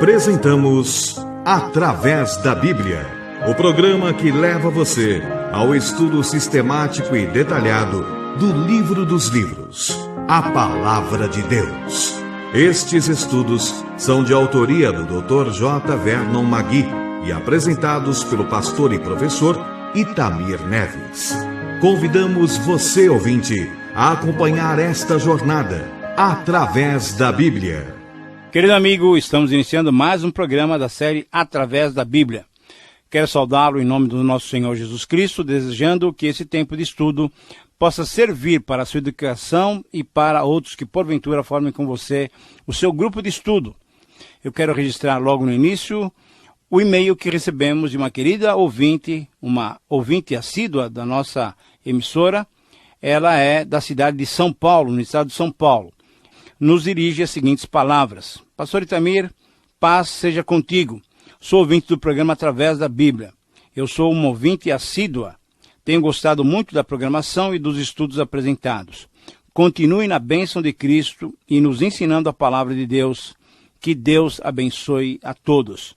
Apresentamos Através da Bíblia, o programa que leva você ao estudo sistemático e detalhado do livro dos livros, a Palavra de Deus. Estes estudos são de autoria do Dr. J. Vernon Magui e apresentados pelo pastor e professor Itamir Neves. Convidamos você, ouvinte, a acompanhar esta jornada através da Bíblia. Querido amigo, estamos iniciando mais um programa da série Através da Bíblia. Quero saudá-lo em nome do nosso Senhor Jesus Cristo, desejando que esse tempo de estudo possa servir para a sua educação e para outros que porventura formem com você o seu grupo de estudo. Eu quero registrar logo no início o e-mail que recebemos de uma querida ouvinte, uma ouvinte assídua da nossa emissora. Ela é da cidade de São Paulo, no estado de São Paulo. Nos dirige as seguintes palavras: Pastor Itamir, paz seja contigo. Sou ouvinte do programa Através da Bíblia. Eu sou uma ouvinte assídua. Tenho gostado muito da programação e dos estudos apresentados. Continue na bênção de Cristo e nos ensinando a palavra de Deus. Que Deus abençoe a todos.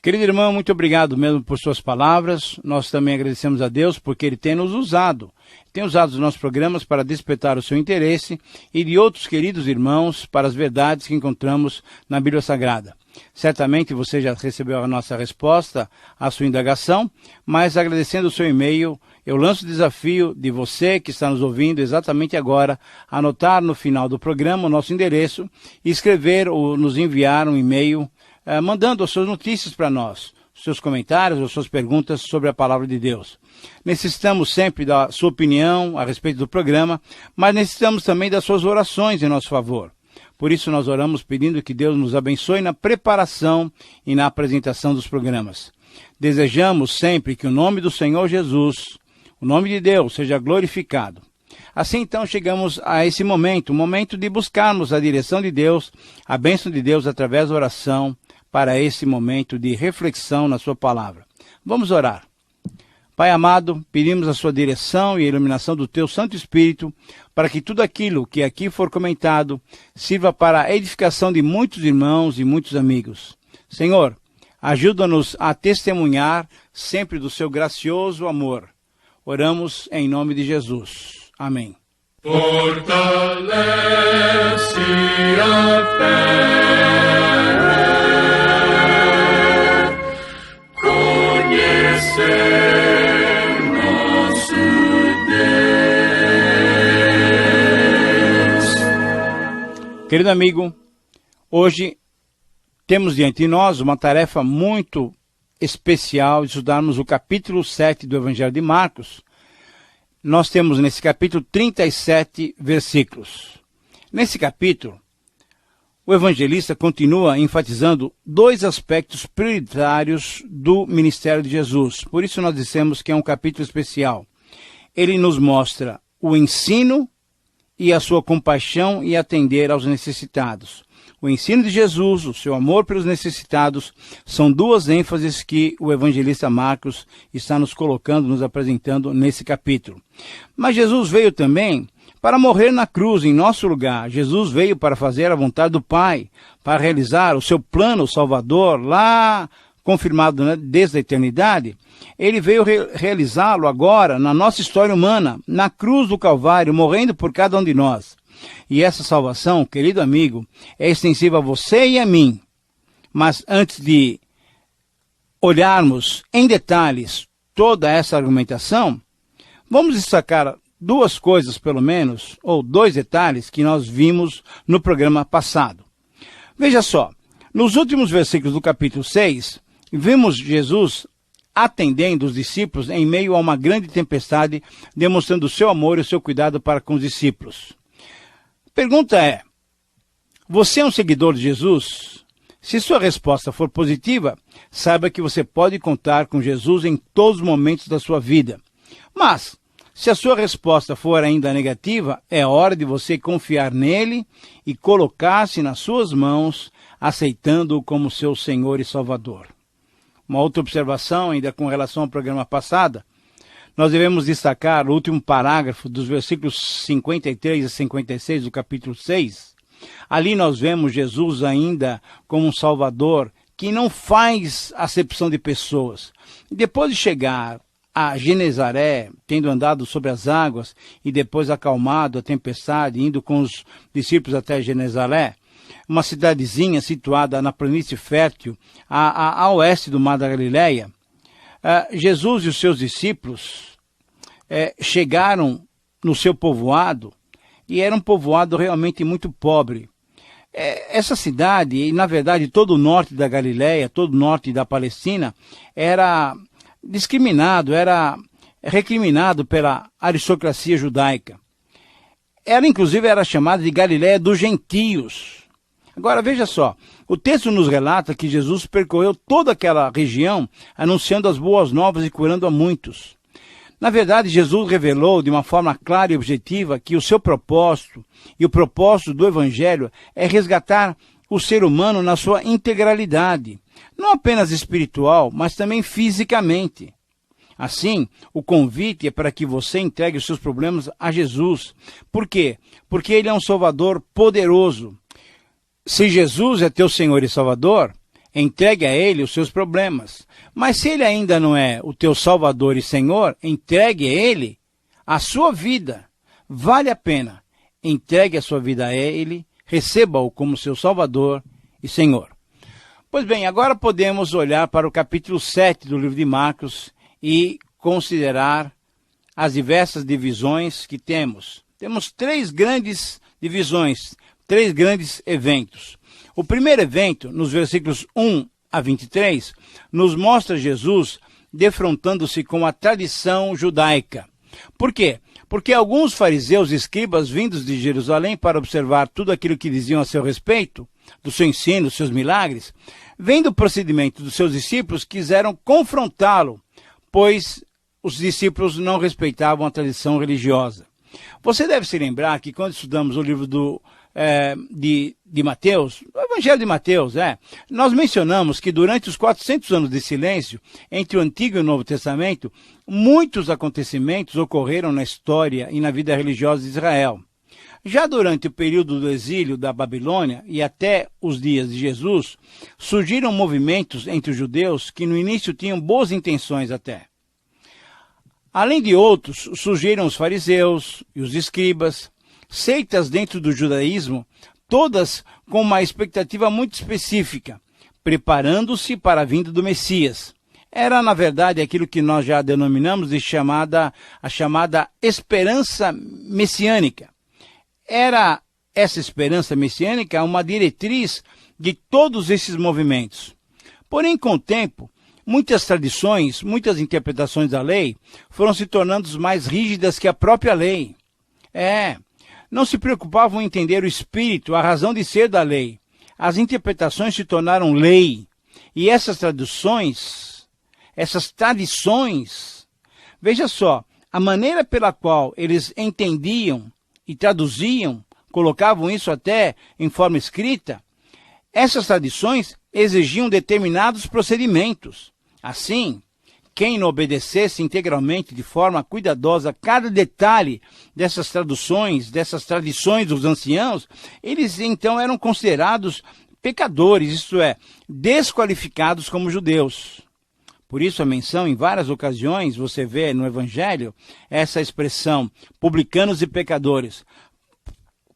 Querido irmão, muito obrigado mesmo por suas palavras. Nós também agradecemos a Deus porque Ele tem nos usado. Tem usado os nossos programas para despertar o seu interesse e de outros queridos irmãos para as verdades que encontramos na Bíblia Sagrada. Certamente você já recebeu a nossa resposta à sua indagação, mas agradecendo o seu e-mail, eu lanço o desafio de você que está nos ouvindo exatamente agora, anotar no final do programa o nosso endereço e escrever ou nos enviar um e-mail mandando as suas notícias para nós, seus comentários ou suas perguntas sobre a palavra de Deus. Necessitamos sempre da sua opinião a respeito do programa, mas necessitamos também das suas orações em nosso favor. Por isso nós oramos pedindo que Deus nos abençoe na preparação e na apresentação dos programas. Desejamos sempre que o nome do Senhor Jesus, o nome de Deus, seja glorificado. Assim então chegamos a esse momento, o momento de buscarmos a direção de Deus, a bênção de Deus através da oração, para esse momento de reflexão na sua palavra. Vamos orar. Pai amado, pedimos a sua direção e a iluminação do teu Santo Espírito, para que tudo aquilo que aqui for comentado sirva para a edificação de muitos irmãos e muitos amigos. Senhor, ajuda-nos a testemunhar sempre do seu gracioso amor. Oramos em nome de Jesus. Amém. Fortalece a fé. Nosso Deus. Querido amigo, hoje temos diante de nós uma tarefa muito especial de estudarmos o capítulo 7 do Evangelho de Marcos. Nós temos nesse capítulo 37 versículos. Nesse capítulo, o evangelista continua enfatizando dois aspectos prioritários do ministério de Jesus. Por isso nós dissemos que é um capítulo especial. Ele nos mostra o ensino e a sua compaixão e atender aos necessitados. O ensino de Jesus, o seu amor pelos necessitados, são duas ênfases que o evangelista Marcos está nos colocando, nos apresentando nesse capítulo. Mas Jesus veio também para morrer na cruz em nosso lugar. Jesus veio para fazer a vontade do Pai, para realizar o seu plano salvador lá confirmado desde a eternidade. Ele veio realizá-lo agora na nossa história humana, na cruz do Calvário, morrendo por cada um de nós. E essa salvação, querido amigo, é extensiva a você e a mim. Mas antes de olharmos em detalhes toda essa argumentação, vamos destacar duas coisas, pelo menos, ou dois detalhes que nós vimos no programa passado. Veja só, nos últimos versículos do capítulo 6, vimos Jesus atendendo os discípulos em meio a uma grande tempestade, demonstrando o seu amor e o seu cuidado para com os discípulos. A pergunta é: você é um seguidor de Jesus? Se sua resposta for positiva, saiba que você pode contar com Jesus em todos os momentos da sua vida. Mas se a sua resposta for ainda negativa, é hora de você confiar nele e colocar-se nas suas mãos, aceitando-o como seu Senhor e Salvador. Uma outra observação, ainda com relação ao programa passado, nós devemos destacar o último parágrafo dos versículos 53 a 56 do capítulo 6, Ali nós vemos Jesus ainda como um Salvador que não faz acepção de pessoas. Depois de chegar a Genezaré, tendo andado sobre as águas e depois acalmado a tempestade, indo com os discípulos até Genezaré, uma cidadezinha situada na planície fértil, a oeste do Mar da Galileia, Jesus e os seus discípulos chegaram no seu povoado, e era um povoado realmente muito pobre. Essa cidade, e na verdade todo o norte da Galileia, todo o norte da Palestina, era discriminado, era recriminado pela aristocracia judaica. Ela inclusive era chamada de Galileia dos gentios. Agora veja só, o texto nos relata que Jesus percorreu toda aquela região anunciando as boas novas e curando a muitos. Na verdade, Jesus revelou de uma forma clara e objetiva que o seu propósito e o propósito do Evangelho é resgatar o ser humano na sua integralidade, não apenas espiritual, mas também fisicamente. Assim, o convite é para que você entregue os seus problemas a Jesus. Por quê? Porque Ele é um Salvador poderoso. Se Jesus é teu Senhor e Salvador, entregue a Ele os seus problemas. Mas se Ele ainda não é o teu Salvador e Senhor, entregue a Ele a sua vida. Vale a pena. Entregue a sua vida a Ele, receba-o como seu Salvador e Senhor. Pois bem, agora podemos olhar para o capítulo 7 do livro de Marcos e considerar as diversas divisões que temos. Temos 3 grandes divisões, 3 grandes eventos. O primeiro evento, nos versículos 1 a 23, nos mostra Jesus defrontando-se com a tradição judaica. Por quê? Porque alguns fariseus e escribas vindos de Jerusalém para observar tudo aquilo que diziam a seu respeito, do seu ensino, dos seus milagres, vendo o procedimento dos seus discípulos, quiseram confrontá-lo, pois os discípulos não respeitavam a tradição religiosa. Você deve se lembrar que quando estudamos o livro de Mateus, o Evangelho de Mateus, nós mencionamos que durante os 400 anos de silêncio entre o Antigo e o Novo Testamento, muitos acontecimentos ocorreram na história e na vida religiosa de Israel. Já durante o período do exílio da Babilônia e até os dias de Jesus, surgiram movimentos entre os judeus que no início tinham boas intenções até. Além de outros, surgiram os fariseus e os escribas, seitas dentro do judaísmo, todas com uma expectativa muito específica, preparando-se para a vinda do Messias. Era, na verdade, aquilo que nós já denominamos de a chamada esperança messiânica. Era essa esperança messiânica uma diretriz de todos esses movimentos. Porém, com o tempo, muitas tradições, muitas interpretações da lei foram se tornando mais rígidas que a própria lei. Não se preocupavam em entender o espírito, a razão de ser da lei. As interpretações se tornaram lei. E essas tradições, veja só, a maneira pela qual eles entendiam e traduziam, colocavam isso até em forma escrita, essas tradições exigiam determinados procedimentos. Assim, quem não obedecesse integralmente, de forma cuidadosa, cada detalhe dessas traduções, dessas tradições dos anciãos, eles então eram considerados pecadores, isto é, desqualificados como judeus. Por isso a menção em várias ocasiões, você vê no Evangelho, essa expressão, publicanos e pecadores.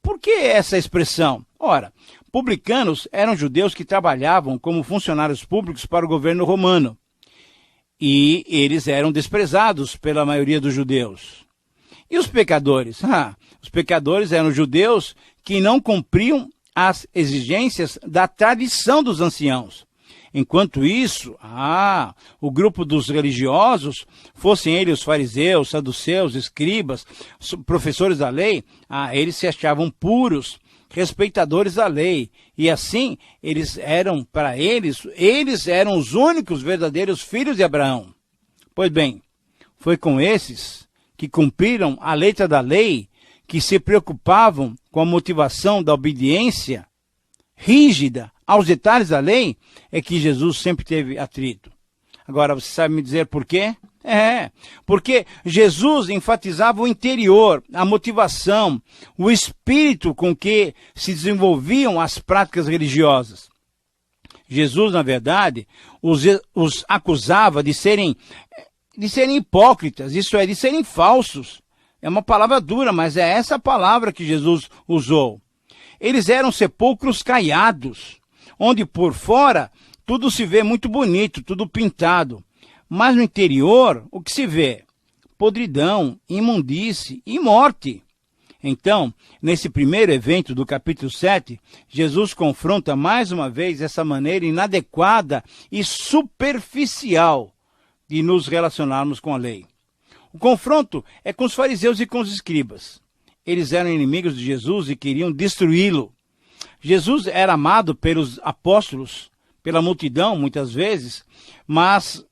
Por que essa expressão? Ora, publicanos eram judeus que trabalhavam como funcionários públicos para o governo romano. E eles eram desprezados pela maioria dos judeus. E os pecadores? Os pecadores eram judeus que não cumpriam as exigências da tradição dos anciãos. Enquanto isso, o grupo dos religiosos, fossem eles os fariseus, saduceus, escribas, professores da lei, eles se achavam puros, respeitadores da lei. E assim, eles eram os únicos verdadeiros filhos de Abraão. Pois bem, foi com esses que cumpriram a letra da lei, que se preocupavam com a motivação da obediência rígida aos detalhes da lei, é que Jesus sempre teve atrito. Agora, você sabe me dizer por quê? Porque Jesus enfatizava o interior, a motivação, o espírito com que se desenvolviam as práticas religiosas. Jesus, na verdade, os acusava de serem hipócritas, isso é, de serem falsos. É uma palavra dura, mas é essa palavra que Jesus usou. Eles eram sepulcros caiados, onde por fora tudo se vê muito bonito, tudo pintado. Mas no interior, o que se vê? Podridão, imundície e morte. Então, nesse primeiro evento do capítulo 7, Jesus confronta mais uma vez essa maneira inadequada e superficial de nos relacionarmos com a lei. O confronto é com os fariseus e com os escribas. Eles eram inimigos de Jesus e queriam destruí-lo. Jesus era amado pelos apóstolos, pela multidão, muitas vezes, mas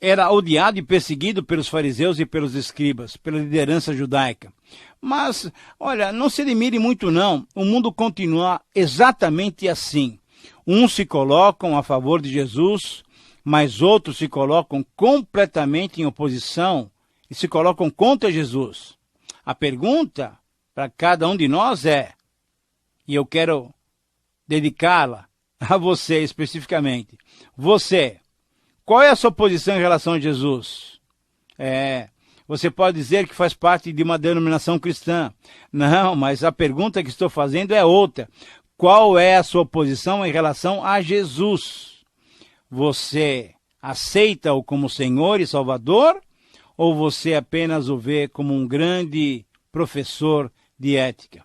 era odiado e perseguido pelos fariseus e pelos escribas, pela liderança judaica. Mas, olha, não se admire muito não, o mundo continua exatamente assim. Uns se colocam a favor de Jesus, mas outros se colocam completamente em oposição e se colocam contra Jesus. A pergunta para cada um de nós é, e eu quero dedicá-la a você especificamente, você, qual é a sua posição em relação a Jesus? Você pode dizer que faz parte de uma denominação cristã. Não, mas a pergunta que estou fazendo é outra. Qual é a sua posição em relação a Jesus? Você aceita-o como Senhor e Salvador? Ou você apenas o vê como um grande professor de ética?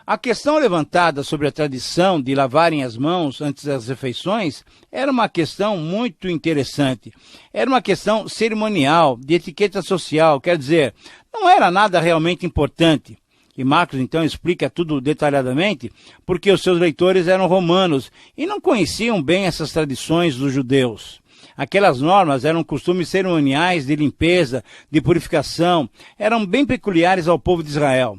A questão levantada sobre a tradição de lavarem as mãos antes das refeições era uma questão muito interessante. Era uma questão cerimonial, de etiqueta social, quer dizer, não era nada realmente importante. E Marcos, então, explica tudo detalhadamente, porque os seus leitores eram romanos e não conheciam bem essas tradições dos judeus. Aquelas normas eram costumes cerimoniais de limpeza, de purificação, eram bem peculiares ao povo de Israel.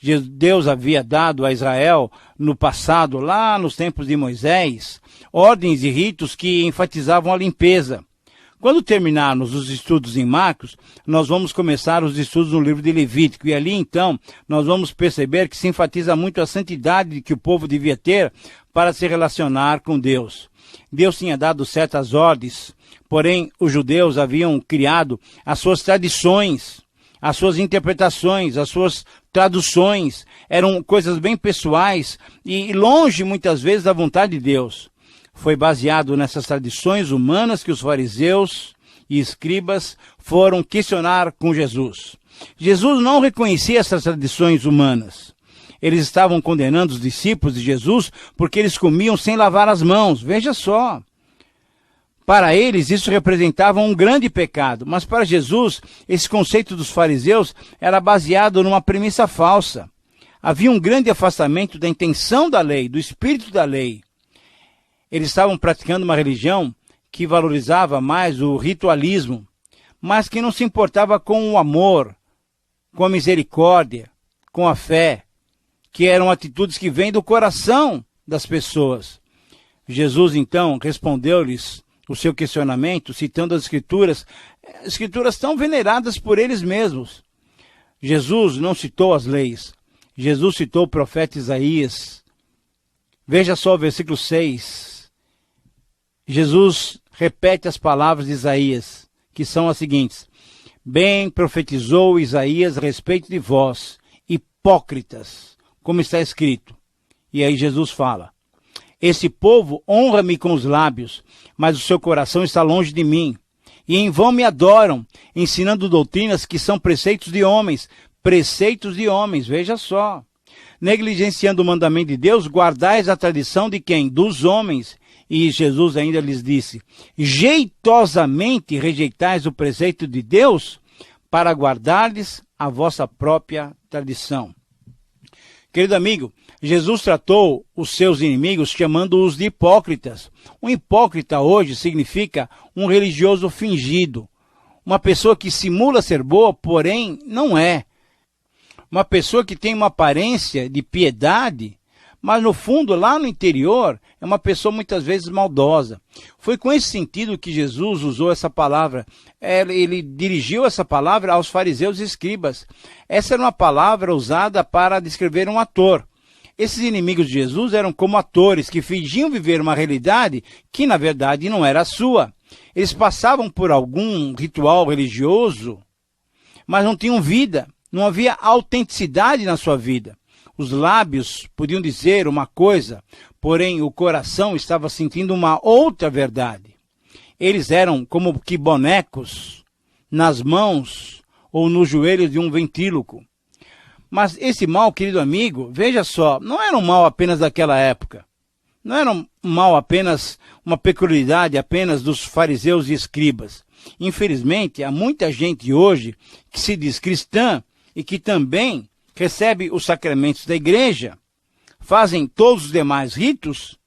Deus havia dado a Israel, no passado, lá nos tempos de Moisés, ordens e ritos que enfatizavam a limpeza. Quando terminarmos os estudos em Marcos, nós vamos começar os estudos no livro de Levítico, e ali, então, nós vamos perceber que se enfatiza muito a santidade que o povo devia ter para se relacionar com Deus. Deus tinha dado certas ordens, porém, os judeus haviam criado as suas tradições, as suas interpretações, as suas traduções, eram coisas bem pessoais e longe muitas vezes da vontade de Deus. Foi baseado nessas tradições humanas que os fariseus e escribas foram questionar com Jesus. Jesus não reconhecia essas tradições humanas. Eles estavam condenando os discípulos de Jesus porque eles comiam sem lavar as mãos. Veja só. Para eles, isso representava um grande pecado, mas para Jesus, esse conceito dos fariseus era baseado numa premissa falsa. Havia um grande afastamento da intenção da lei, do espírito da lei. Eles estavam praticando uma religião que valorizava mais o ritualismo, mas que não se importava com o amor, com a misericórdia, com a fé, que eram atitudes que vêm do coração das pessoas. Jesus, então, respondeu-lhes o seu questionamento, citando as escrituras tão veneradas por eles mesmos. Jesus não citou as leis, Jesus citou o profeta Isaías. Veja só o versículo 6. Jesus repete as palavras de Isaías, que são as seguintes: bem profetizou Isaías a respeito de vós, hipócritas, como está escrito. E aí Jesus fala: esse povo honra-me com os lábios, mas o seu coração está longe de mim. E em vão me adoram, ensinando doutrinas que são preceitos de homens, veja só. Negligenciando o mandamento de Deus, guardais a tradição de quem? Dos homens. E Jesus ainda lhes disse: jeitosamente rejeitais o preceito de Deus para guardardes a vossa própria tradição. Querido amigo, Jesus tratou os seus inimigos chamando-os de hipócritas. Um hipócrita hoje significa um religioso fingido. Uma pessoa que simula ser boa, porém não é. Uma pessoa que tem uma aparência de piedade, mas no fundo, lá no interior, é uma pessoa muitas vezes maldosa. Foi com esse sentido que Jesus usou essa palavra. Ele dirigiu essa palavra aos fariseus e escribas. Essa era uma palavra usada para descrever um ator. Esses inimigos de Jesus eram como atores que fingiam viver uma realidade que, na verdade, não era a sua. Eles passavam por algum ritual religioso, mas não tinham vida, não havia autenticidade na sua vida. Os lábios podiam dizer uma coisa, porém o coração estava sentindo uma outra verdade. Eles eram como que bonecos nas mãos ou nos joelhos de um ventríloco. Mas esse mal, querido amigo, veja só, não era um mal apenas daquela época. Não era um mal apenas, uma peculiaridade apenas dos fariseus e escribas. Infelizmente, há muita gente hoje que se diz cristã e que também recebe os sacramentos da igreja, fazem todos os demais ritos,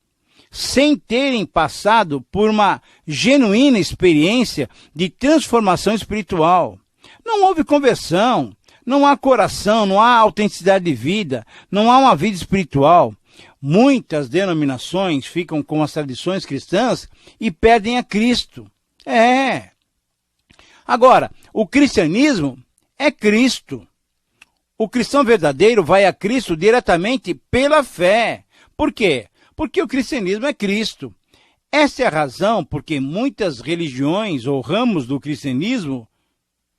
sem terem passado por uma genuína experiência de transformação espiritual. Não houve conversão. Não há coração, não há autenticidade de vida, não há uma vida espiritual. Muitas denominações ficam com as tradições cristãs e perdem a Cristo. Agora, o cristianismo é Cristo. O cristão verdadeiro vai a Cristo diretamente pela fé. Por quê? Porque o cristianismo é Cristo. Essa é a razão porque muitas religiões ou ramos do cristianismo,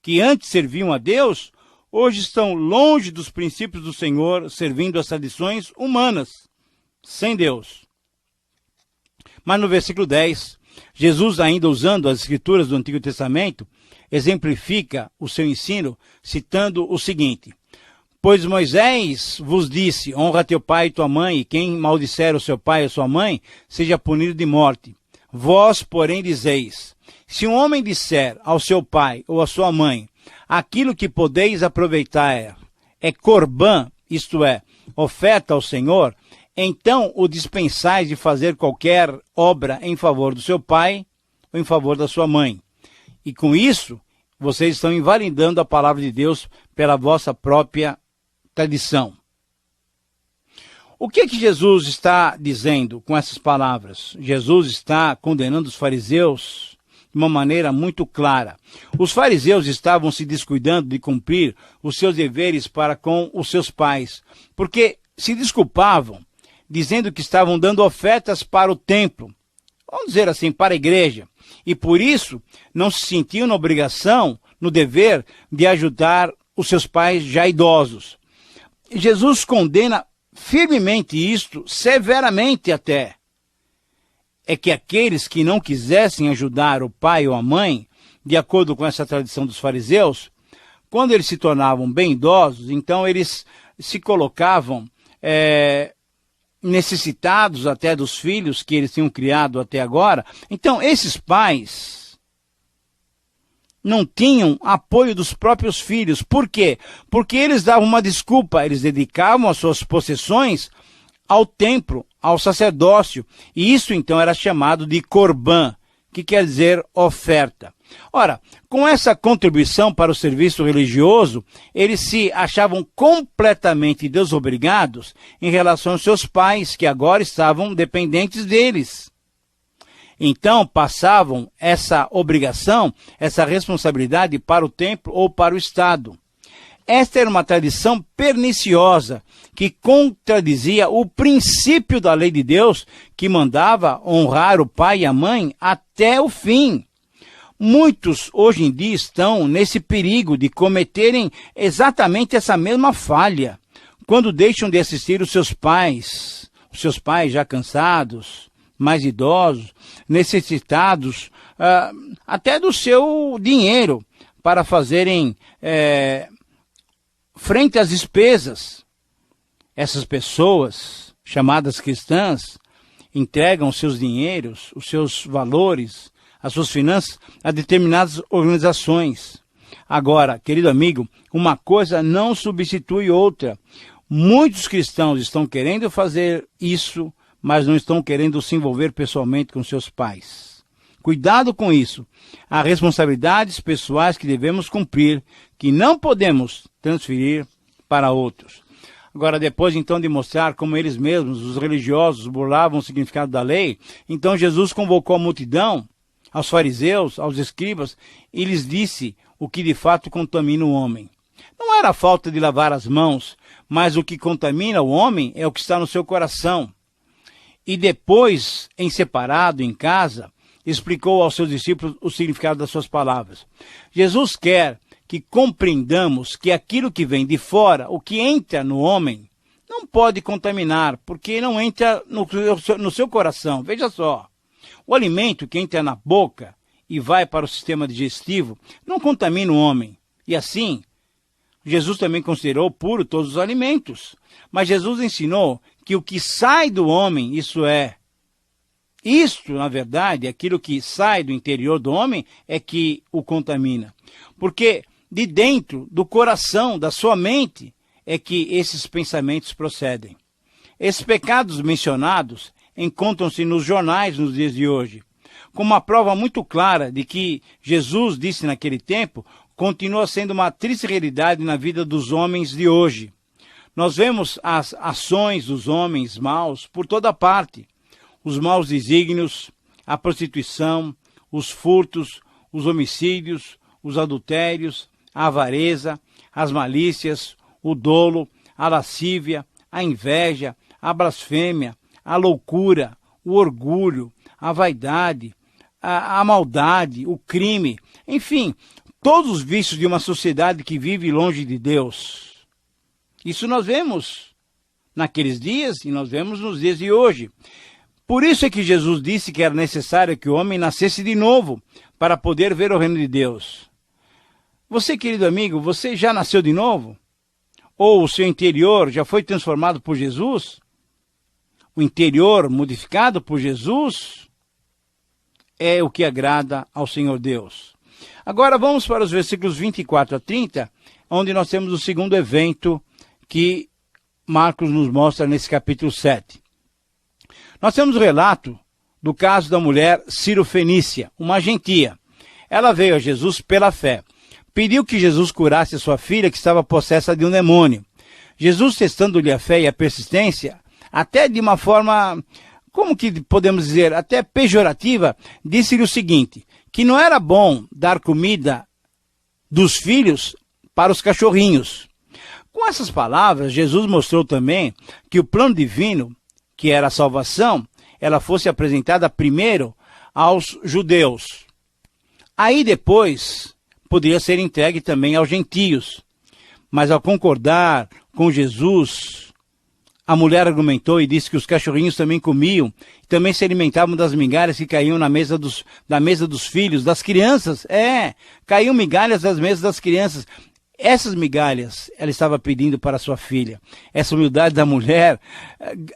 que antes serviam a Deus, hoje estão longe dos princípios do Senhor, servindo as tradições humanas, sem Deus. Mas no versículo 10, Jesus, ainda usando as escrituras do Antigo Testamento, exemplifica o seu ensino, citando o seguinte: pois Moisés vos disse, honra teu pai e tua mãe, e quem maldisser o seu pai ou sua mãe, seja punido de morte. Vós, porém, dizeis, se um homem disser ao seu pai ou à sua mãe, aquilo que podeis aproveitar é corbã, isto é, oferta ao Senhor, então o dispensais de fazer qualquer obra em favor do seu pai ou em favor da sua mãe. E com isso, vocês estão invalidando a palavra de Deus pela vossa própria tradição. O que Jesus está dizendo com essas palavras? Jesus está condenando os fariseus de uma maneira muito clara. Os fariseus estavam se descuidando de cumprir os seus deveres para com os seus pais, porque se desculpavam, dizendo que estavam dando ofertas para o templo, vamos dizer assim, para a igreja, e por isso não se sentiam na obrigação, no dever de ajudar os seus pais já idosos. Jesus condena firmemente isto, severamente até. É que aqueles que não quisessem ajudar o pai ou a mãe, de acordo com essa tradição dos fariseus, quando eles se tornavam bem idosos, então eles se colocavam necessitados até dos filhos que eles tinham criado até agora. Então, esses pais não tinham apoio dos próprios filhos. Por quê? Porque eles davam uma desculpa, eles dedicavam as suas possessões ao templo, ao sacerdócio, e isso então era chamado de corbã, que quer dizer oferta. Ora, com essa contribuição para o serviço religioso, eles se achavam completamente desobrigados em relação aos seus pais, que agora estavam dependentes deles. Então, passavam essa obrigação, essa responsabilidade para o templo ou para o Estado. Esta era uma tradição perniciosa que contradizia o princípio da lei de Deus que mandava honrar o pai e a mãe até o fim. Muitos hoje em dia estão nesse perigo de cometerem exatamente essa mesma falha quando deixam de assistir os seus pais já cansados, mais idosos, necessitados até do seu dinheiro para fazerem frente às despesas. Essas pessoas, chamadas cristãs, entregam seus dinheiros, os seus valores, as suas finanças a determinadas organizações. Agora, querido amigo, uma coisa não substitui outra. Muitos cristãos estão querendo fazer isso, mas não estão querendo se envolver pessoalmente com seus pais. Cuidado com isso. Há responsabilidades pessoais que devemos cumprir, que não podemos transferir para outros. Agora, depois então de mostrar como eles mesmos, os religiosos, burlavam o significado da lei, então Jesus convocou a multidão, aos fariseus, aos escribas, e lhes disse o que de fato contamina o homem. Não era a falta de lavar as mãos, mas o que contamina o homem é o que está no seu coração. E depois, em separado, em casa, explicou aos seus discípulos o significado das suas palavras. Jesus quer que compreendamos que aquilo que vem de fora, o que entra no homem, não pode contaminar, porque não entra no seu coração. Veja só, o alimento que entra na boca e vai para o sistema digestivo não contamina o homem. E assim, Jesus também considerou puro todos os alimentos. Mas Jesus ensinou que o que sai do homem, isto, na verdade, aquilo que sai do interior do homem é que o contamina. Porque de dentro do coração, da sua mente, é que esses pensamentos procedem. Esses pecados mencionados encontram-se nos jornais nos dias de hoje, como uma prova muito clara de que Jesus disse naquele tempo, continua sendo uma triste realidade na vida dos homens de hoje. Nós vemos as ações dos homens maus por toda parte. Os maus desígnios, a prostituição, os furtos, os homicídios, os adultérios, a avareza, as malícias, o dolo, a lascívia, a inveja, a blasfêmia, a loucura, o orgulho, a vaidade, a maldade, o crime, enfim, todos os vícios de uma sociedade que vive longe de Deus. Isso nós vemos naqueles dias e nós vemos nos dias de hoje. Por isso é que Jesus disse que era necessário que o homem nascesse de novo para poder ver o reino de Deus. Você, querido amigo, você já nasceu de novo? Ou o seu interior já foi transformado por Jesus? O interior modificado por Jesus é o que agrada ao Senhor Deus. Agora vamos para os versículos 24 a 30, onde nós temos o segundo evento que Marcos nos mostra nesse capítulo 7. Nós temos o relato do caso da mulher Ciro-Fenícia, uma gentia. Ela veio a Jesus pela fé. Pediu que Jesus curasse a sua filha que estava possessa de um demônio. Jesus, testando-lhe a fé e a persistência, até de uma forma, como que podemos dizer, até pejorativa, disse-lhe o seguinte, que não era bom dar comida dos filhos para os cachorrinhos. Com essas palavras, Jesus mostrou também que o plano divino, que era a salvação, ela fosse apresentada primeiro aos judeus. Aí depois poderia ser entregue também aos gentios. Mas ao concordar com Jesus, a mulher argumentou e disse que os cachorrinhos também comiam, também se alimentavam das migalhas que caíam da mesa dos filhos, das crianças. Caíam migalhas das mesas das crianças. Essas migalhas ela estava pedindo para sua filha. Essa humildade da mulher,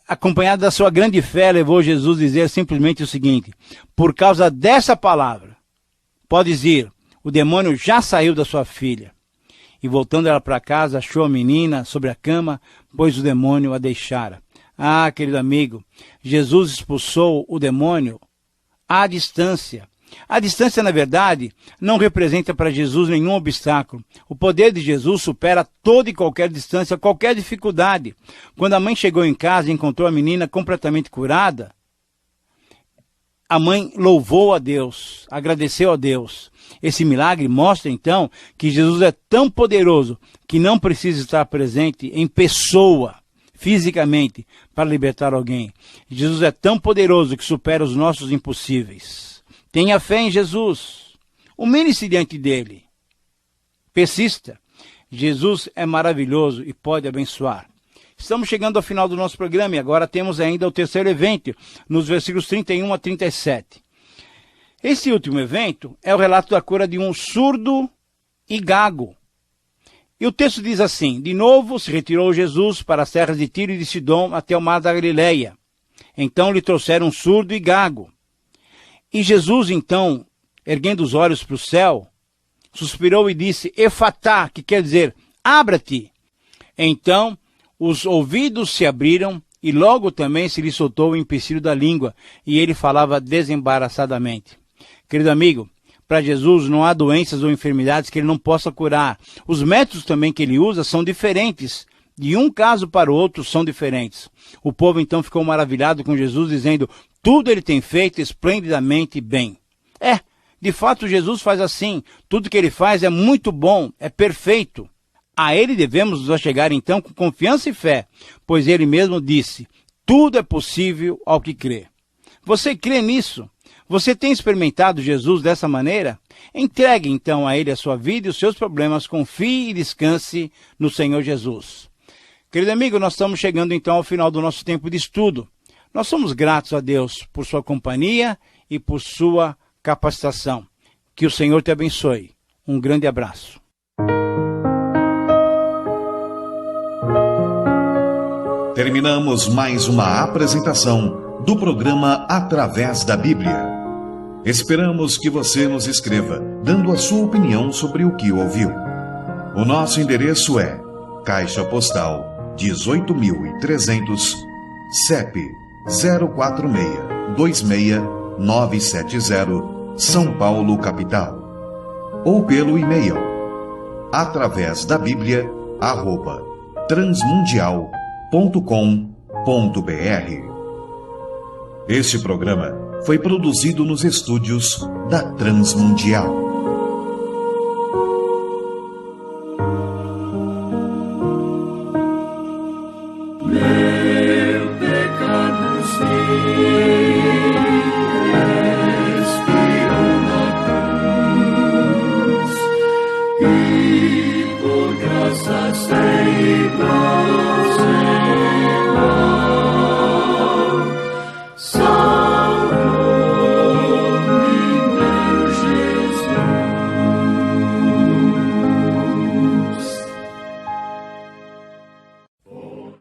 acompanhada da sua grande fé, levou Jesus a dizer simplesmente o seguinte, por causa dessa palavra, podes ir, o demônio já saiu da sua filha. E voltando ela para casa, achou a menina sobre a cama, pois o demônio a deixara. Ah, querido amigo, Jesus expulsou o demônio à distância. A distância, na verdade, não representa para Jesus nenhum obstáculo. O poder de Jesus supera toda e qualquer distância, qualquer dificuldade. Quando a mãe chegou em casa e encontrou a menina completamente curada, a mãe louvou a Deus, agradeceu a Deus. Esse milagre mostra, então, que Jesus é tão poderoso que não precisa estar presente em pessoa, fisicamente, para libertar alguém. Jesus é tão poderoso que supera os nossos impossíveis. Tenha fé em Jesus. Humilhe-se diante dele. Persista. Jesus é maravilhoso e pode abençoar. Estamos chegando ao final do nosso programa e agora temos ainda o terceiro evento, nos versículos 31 a 37. Esse último evento é o relato da cura de um surdo e gago. E o texto diz assim, de novo se retirou Jesus para as terras de Tiro e de Sidom até o mar da Galileia. Então lhe trouxeram um surdo e gago. E Jesus, então, erguendo os olhos para o céu, suspirou e disse, Efatá, que quer dizer, abra-te. Então, os ouvidos se abriram e logo também se lhe soltou o empecilho da língua e ele falava desembaraçadamente. Querido amigo, para Jesus não há doenças ou enfermidades que ele não possa curar. Os métodos também que ele usa são diferentes De um caso para o outro são diferentes. O povo então ficou maravilhado com Jesus, dizendo: tudo ele tem feito esplendidamente bem. De fato Jesus faz assim. Tudo que ele faz é muito bom, é perfeito. A ele devemos nos achegar então com confiança e fé, pois ele mesmo disse: tudo é possível ao que crê. Você crê nisso? Você tem experimentado Jesus dessa maneira? Entregue então a ele a sua vida e os seus problemas, confie e descanse no Senhor Jesus. Querido amigo, nós estamos chegando então ao final do nosso tempo de estudo. Nós somos gratos a Deus por sua companhia e por sua capacitação. Que o Senhor te abençoe. Um grande abraço. Terminamos mais uma apresentação do programa Através da Bíblia. Esperamos que você nos escreva, dando a sua opinião sobre o que ouviu. O nosso endereço é Caixa Postal 18.300, CEP 046-26970, São Paulo, capital. Ou pelo e-mail atravesdabiblia@transmundial.com.br. Este programa foi produzido nos estúdios da Transmundial.